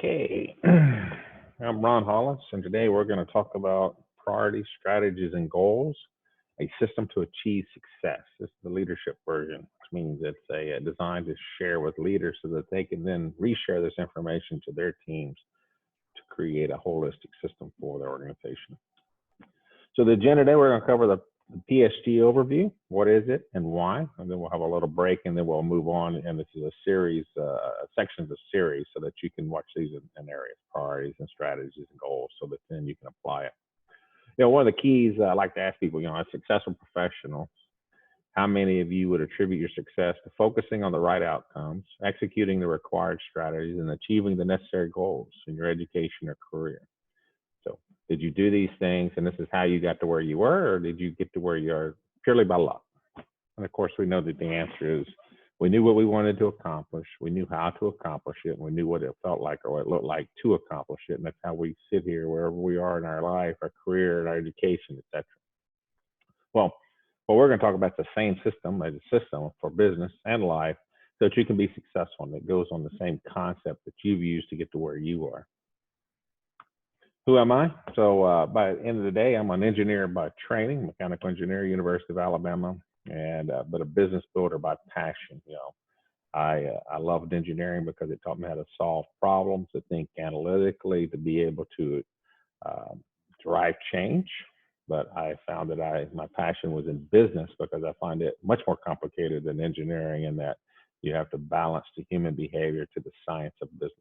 Okay, I'm Ron Hollis, and today we're going to talk about priorities, strategies, and goals, a system to achieve success. This is the leadership version, which means it's designed to share with leaders so that they can then reshare this information to their teams to create a holistic system for their organization. So the agenda today, we're going to cover the PSG overview. What is it and why? And then we'll have a little break, and then we'll move on. And this is a series, sections of series, so that you can watch these in areas, priorities and strategies and goals, so that then you can apply it. One of the keys I like to ask people, as successful professionals, how many of you would attribute your success to focusing on the right outcomes, executing the required strategies, and achieving the necessary goals in your education or career? So did you do these things and this is how you got to where you were, or did you get to where you are purely by luck? And of course, we know that the answer is we knew what we wanted to accomplish, we knew how to accomplish it, and we knew what it felt like or what it looked like to accomplish it. And that's how we sit here wherever we are in our life, our career, and our education, etc. Well, what we're going to talk about is the same system, a system for business and life, so that you can be successful, and it goes on the same concept that you've used to get to where you are. Who am I? So by the end of the day, I'm an engineer by training, mechanical engineer, University of Alabama, and but a business builder by passion. I loved engineering because it taught me how to solve problems, to think analytically, to be able to drive change. But I found that my passion was in business because I find it much more complicated than engineering, in that you have to balance the human behavior to the science of business.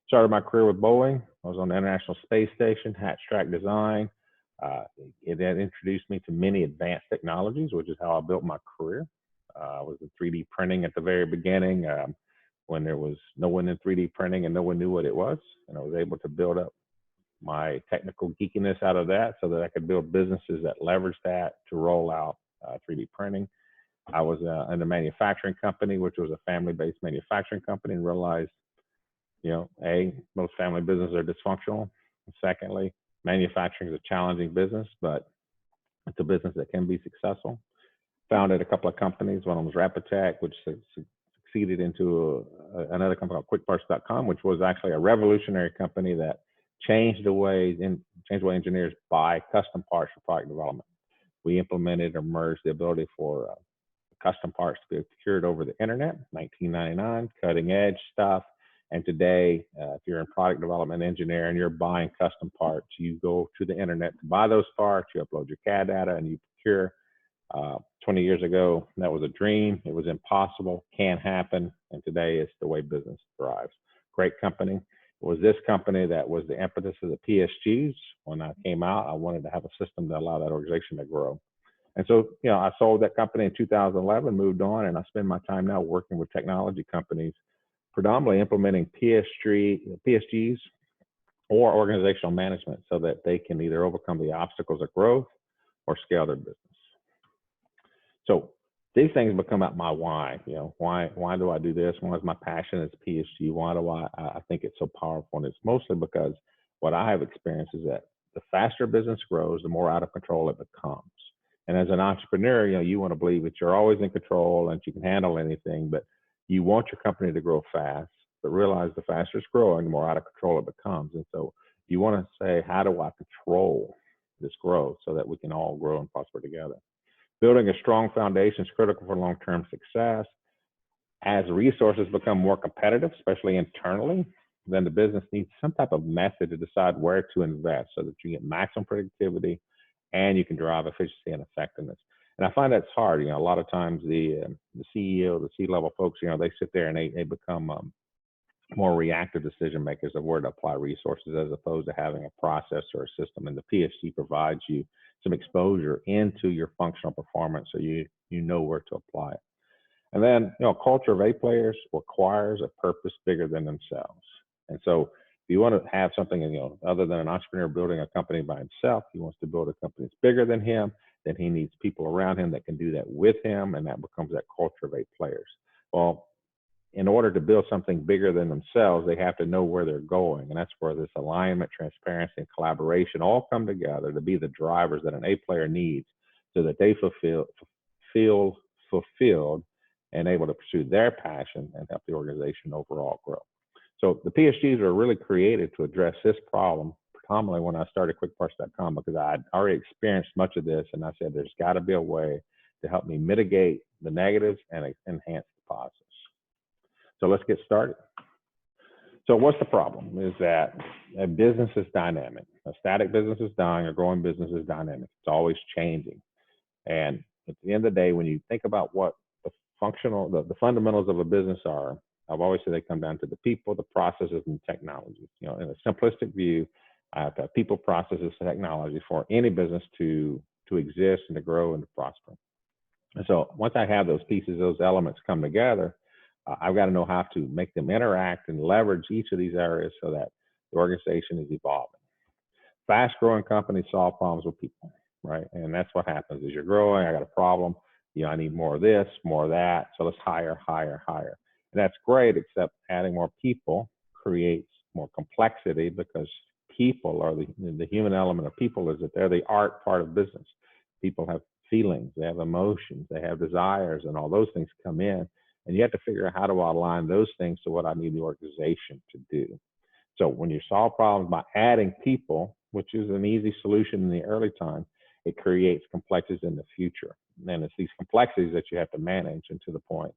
Started my career with Boeing. I was on the International Space Station, hatch track design. It then introduced me to many advanced technologies, which is how I built my career. I was in 3D printing at the very beginning, when there was no one in 3D printing and no one knew what it was. And I was able to build up my technical geekiness out of that so that I could build businesses that leverage that to roll out 3D printing. I was in a manufacturing company, which was a family-based manufacturing company, and realized most family businesses are dysfunctional. And secondly, manufacturing is a challenging business, but it's a business that can be successful. Founded a couple of companies. One of them was Rapid, which succeeded into another company called QuickParts.com, which was actually a revolutionary company that changed the way engineers buy custom parts for product development. We implemented or merged the ability for custom parts to be procured over the internet, 1999, cutting edge stuff. And today, if you're in product development engineer and you're buying custom parts, you go to the internet to buy those parts, you upload your CAD data, and you procure. 20 years ago, that was a dream. It was impossible, can't happen. And today, it's the way business thrives. Great company. It was this company that was the impetus of the PSGs. When I came out, I wanted to have a system to allow that organization to grow. And so, I sold that company in 2011, moved on, and I spend my time now working with technology companies, predominantly implementing PSGs or organizational management, so that they can either overcome the obstacles of growth or scale their business. So these things become out my why. Why do I do this? Why is my passion as PSG? Why do I think it's so powerful? And it's mostly because what I have experienced is that the faster business grows, the more out of control it becomes. And as an entrepreneur, you want to believe that you're always in control and you can handle anything, but you want your company to grow fast, but realize the faster it's growing, the more out of control it becomes. And so you want to say, how do I control this growth so that we can all grow and prosper together? Building a strong foundation is critical for long-term success. As resources become more competitive, especially internally, then the business needs some type of method to decide where to invest so that you get maximum productivity and you can drive efficiency and effectiveness. And I find that's hard. A lot of times the CEO, the C-level folks, they sit there and they become more reactive decision makers of where to apply resources, as opposed to having a process or a system. And the PSG provides you some exposure into your functional performance, so you know where to apply it. And then, a culture of A players requires a purpose bigger than themselves. And so if you want to have something, other than an entrepreneur building a company by himself, he wants to build a company that's bigger than him, then he needs people around him that can do that with him, and that becomes that culture of A players. Well, in order to build something bigger than themselves, they have to know where they're going. And that's where this alignment, transparency, and collaboration all come together to be the drivers that an A player needs, so that they feel fulfilled and able to pursue their passion and help the organization overall grow. So the PSGs were really created to address this problem predominantly when I started QuickParts.com, because I'd already experienced much of this, and I said there's got to be a way to help me mitigate the negatives and enhance the positives. So let's get started. So what's the problem? Is that a business is dynamic. A static business is dying, a growing business is dynamic. It's always changing. And at the end of the day, when you think about what the fundamentals of a business are, I've always said they come down to the people, the processes, and technology. You know, in a simplistic view, I have to have people, processes, and technology for any business to exist and to grow and to prosper. And so once I have those pieces, those elements come together, I've got to know how to make them interact and leverage each of these areas so that the organization is evolving. Fast growing companies solve problems with people, right? And that's what happens is you're growing, I got a problem, you know, I need more of this, more of that. So let's hire. And that's great, except adding more people creates more complexity, because people are the human element of people is that they're the art part of business. People have feelings, they have emotions, they have desires, and all those things come in. And you have to figure out how to align those things to what I need the organization to do. So when you solve problems by adding people, which is an easy solution in the early time, it creates complexities in the future. And it's these complexities that you have to manage, and to the point,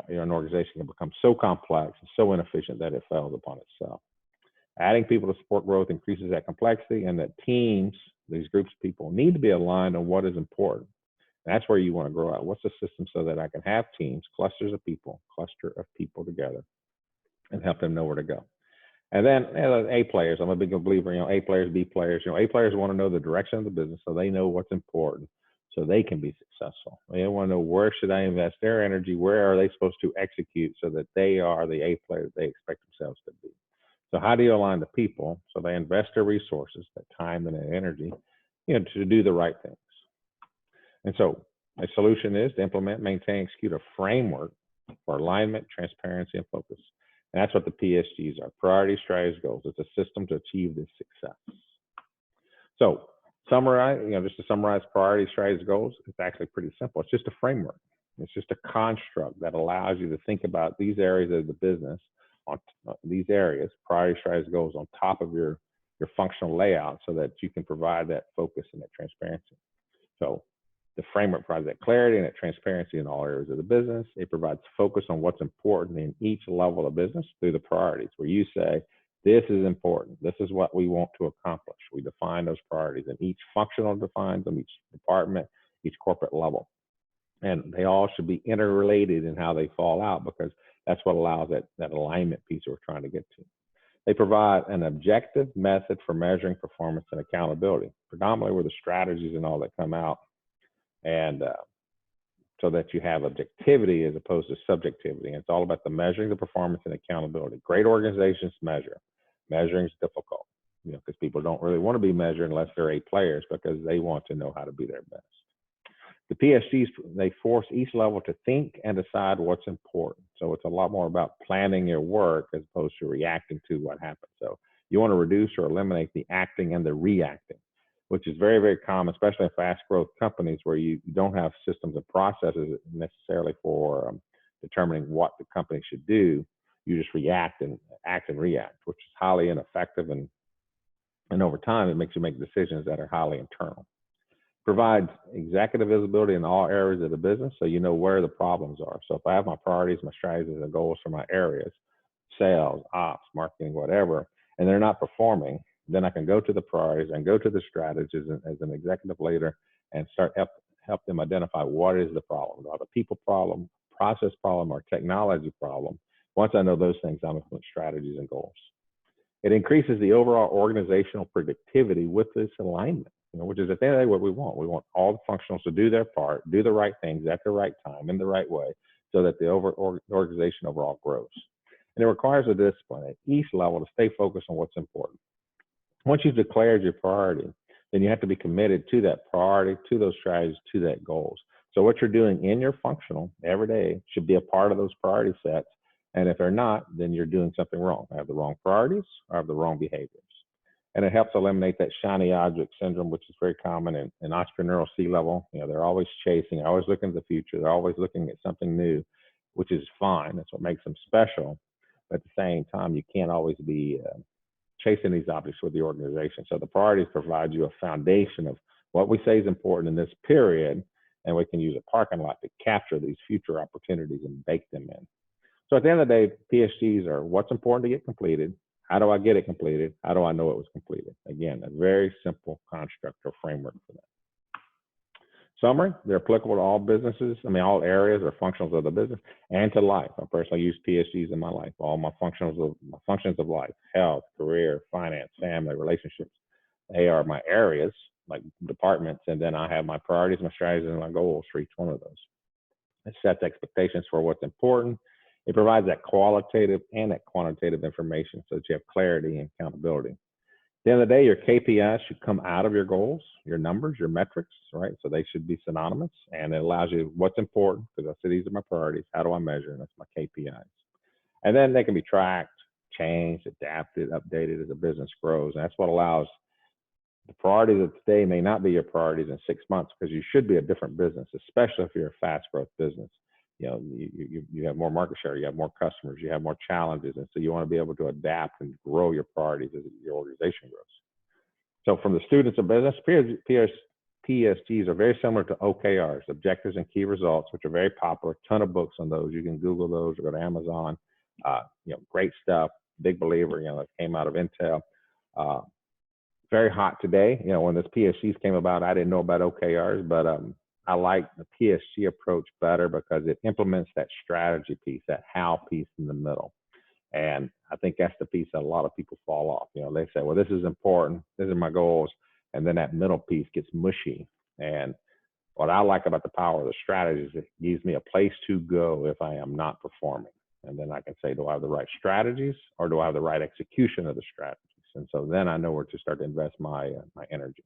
an organization can become so complex and so inefficient that it fails upon itself. Adding people to support growth increases that complexity, and that teams, these groups of people, need to be aligned on what is important. That's where you want to grow out. What's the system so that I can have teams, cluster of people together, and help them know where to go. And then A players, I'm a big believer, A players, B players. A players want to know the direction of the business so they know what's important so they can be successful. They want to know, where should I invest their energy? Where are they supposed to execute so that they are the A players they expect themselves to be? So how do you align the people so they invest their resources, their time and their energy, to do the right things? And so a solution is to implement, maintain, execute a framework for alignment, transparency, and focus. And that's what the PSGs are: priority, strategies, goals. It's a system to achieve this success. So just to summarize priority, strategies, goals, it's actually pretty simple. It's just a framework. It's just a construct that allows you to think about these areas of the business, on these areas, priority, strategies, goals, on top of your functional layout, so that you can provide that focus and that transparency. So the framework provides that clarity and that transparency in all areas of the business. It provides focus on what's important in each level of business through the priorities, where you say, this is important. This is what we want to accomplish. We define those priorities, and each functional defines them, each department, each corporate level. And they all should be interrelated in how they fall out, because that's what allows that alignment piece we're trying to get to. They provide an objective method for measuring performance and accountability, predominantly where the strategies and all that come out. And so that you have objectivity as opposed to subjectivity. And it's all about the measuring the performance and accountability. Great organizations measure. Measuring is difficult, because people don't really want to be measured unless they're A players, because they want to know how to be their best. The PSGs, they force each level to think and decide what's important. So it's a lot more about planning your work as opposed to reacting to what happens. So you want to reduce or eliminate the acting and the reacting, which is very, very common, especially in fast growth companies where you don't have systems and processes necessarily for determining what the company should do. You just react and act and react, which is highly ineffective. And over time, it makes you make decisions that are highly internal. Provides executive visibility in all areas of the business, so you know where the problems are. So if I have my priorities, my strategies, and goals for my areas, sales, ops, marketing, whatever, and they're not performing, then I can go to the priorities and go to the strategies as an executive leader and start help them identify what is the problem, whether a people problem, process problem, or technology problem. Once I know those things, I'm implement strategies and goals. It increases the overall organizational productivity with this alignment, which is at the end of the day what we want. We want all the functionals to do their part, do the right things at the right time, in the right way, so that the organization overall grows. And it requires a discipline at each level to stay focused on what's important. Once you've declared your priority, then you have to be committed to that priority, to those strategies, to that goals. So what you're doing in your functional every day should be a part of those priority sets. And if they're not, then you're doing something wrong. I have the wrong priorities, or I have the wrong behaviors. And it helps eliminate that shiny object syndrome, which is very common in entrepreneurial C-level. They're always chasing, always looking to the future. They're always looking at something new, which is fine. That's what makes them special. But at the same time, you can't always be chasing these objects with the organization. So the priorities provide you a foundation of what we say is important in this period, and we can use a parking lot to capture these future opportunities and bake them in. So at the end of the day, PSGs are what's important to get completed. How do I get it completed? How do I know it was completed? Again, a very simple construct or framework for that. Summary, they're applicable to all businesses, all areas or functions of the business and to life. I personally use PSGs in my life, all my functions of life, health, career, finance, family, relationships. They are my areas, like departments, and then I have my priorities, my strategies, and my goals for each one of those. It sets expectations for what's important. It provides that qualitative and that quantitative information so that you have clarity and accountability. At the end of the day, your KPIs should come out of your goals, your numbers, your metrics, right? So they should be synonymous, and it allows you what's important, because I say these are my priorities. How do I measure? And that's my KPIs. And then they can be tracked, changed, adapted, updated as a business grows. And that's what allows the priorities of today may not be your priorities in 6 months, because you should be a different business, especially if you're a fast growth business. You have more market share, you have more customers, you have more challenges. And so you want to be able to adapt and grow your priorities as your organization grows. So from the students of business, PSGs are very similar to OKRs, objectives and key results, which are very popular. A ton of books on those. You can Google those or go to Amazon. Great stuff. Big believer, it came out of Intel. Very hot today. When this PSGs came about, I didn't know about OKRs, but I like the PSG approach better because it implements that strategy piece, that how piece in the middle. And I think that's the piece that a lot of people fall off. They say, well, this is important. These are my goals. And then that middle piece gets mushy. And what I like about the power of the strategy is it gives me a place to go if I am not performing. And then I can say, do I have the right strategies, or do I have the right execution of the strategies? And so then I know where to start to invest my energy.